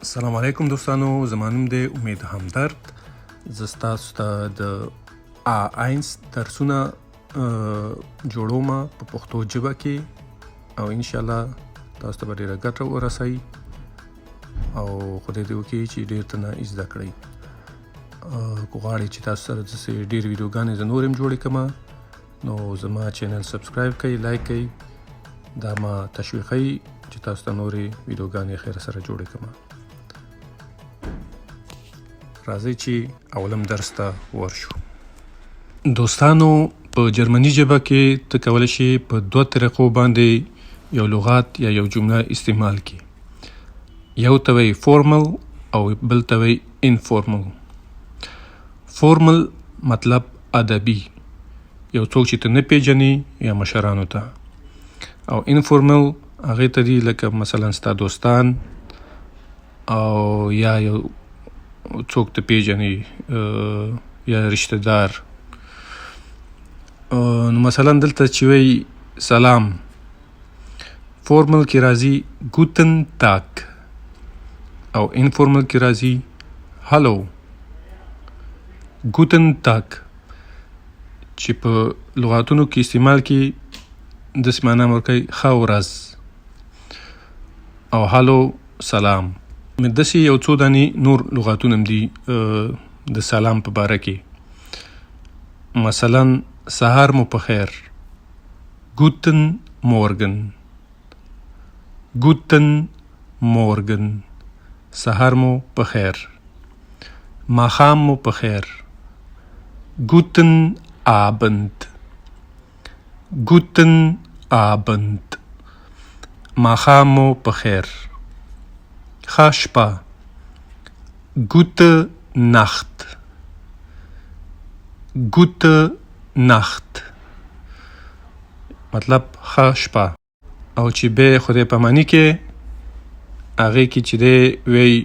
السلام علیکم دوستانو، زما نوم دی امید همدرد. زه ستاسو ته د A1 درسونه جوړوم په پښتو ژبه کې او انشاءالله تاسو ته به ډېره ګټه ورسوي او خدای دې وکړي چې ډېر ترنه زده کړئ. که غواړئ چې تاسو سره داسې ډېر ویډیوګانې زه نور هم جوړې کړم نو زما چینل سبسکرایب کړئ، لایک کړئ. دا ما تشویقوي چې تاسو ته نورې ویډیوګانې خیر سره جوړې کړم. راځئ چې اولم درس ته ورشو. دوستانو، په جرمني ژبه کې ته کولی شي په دوه طریقو باندې یو لغات یا یو جمله استعمال کړي. یو ته وایي فورمل او بل ته وایي انفورمل. فورمل مطلب ادبي، یو څوک چې ته نه پیژنې یا مشرانو ته. او انفورمل هغې ته دي لکه مثلا ستا دوستان او یا یو څوک ته پیژنې یا رشته دار. نو مثلا دلته چې وایي سلام، فورمل کې راځي ګوتن تاگ او انفورمل کې راځي هلو. ګوتن تاگ چې په لغاتونو کې استعمال کې داسې معنا ورکوي ښه ورځ، او هلو سلام. داسې یو څو دانې نور لغاتونه هم دي د سلام په باره کې. مثلا سهار مو په خیر، ګوتن مورګن. ګوتن مورګن، سهار مو په خیر. ماښام مو په خیر، ګوتن آبند. ګوتن آبند، ماښام مو په خیر. ښه شپه، ګوته نخت. ګوته نخت مطلب ښه شپه. او چې به خدای پاماني کې هغې کې چې دی وایي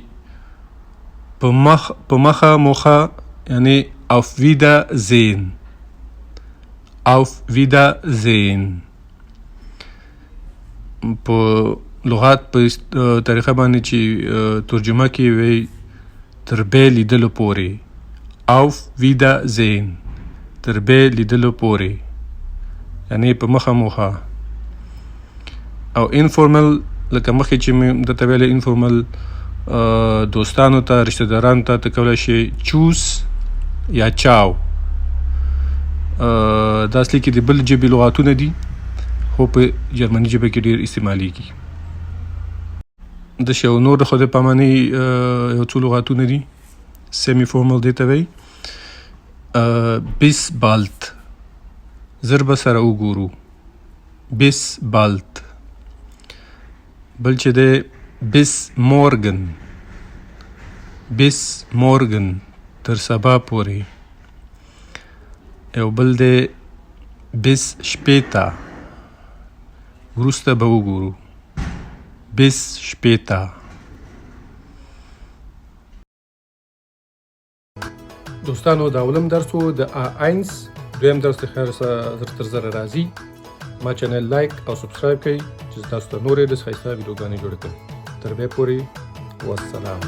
په مخه موخه، یعنی auf Wiedersehen. auf Wiedersehen په لغات په طریقه باندې چې ترجمه کې وایي تر بیا لیدلو پورې. auf Wiedersehen، تر بیا لیدلو پورې، یعنی په مخه موخه. او انفورمل لکه مخکې چې مې درته ویلی انفورمل دوستانو ته، رشته دارانو ته کولی شي چوس یا چاو. دا اصلي کې د بل ژبې لغاتونه دي خو په جرمني ژبه کې ډېر استعمالیږي. داسې یو نور د خدای پامانۍ یو څو لغاتونه دي. سیمی فورمل دې ته وایي بیس بالت، زر به سره وګورو. بیس بالت. بل چې دی بیس مورګن. بیس مورګن، تر سبا پورې. یو بل دی بیس شپیتا، وروسته به وګورو. بیس شپیتا. دوستانو، دا اولم درس و د A1. دویم درس د خیر سره زر تر زره راځي. ما چینل لایک او سبسکرایب کړئ چې تاسو ته نورې د ښایسته ویډیوګانې جوړې کړم. تر بیا پورې والسلام.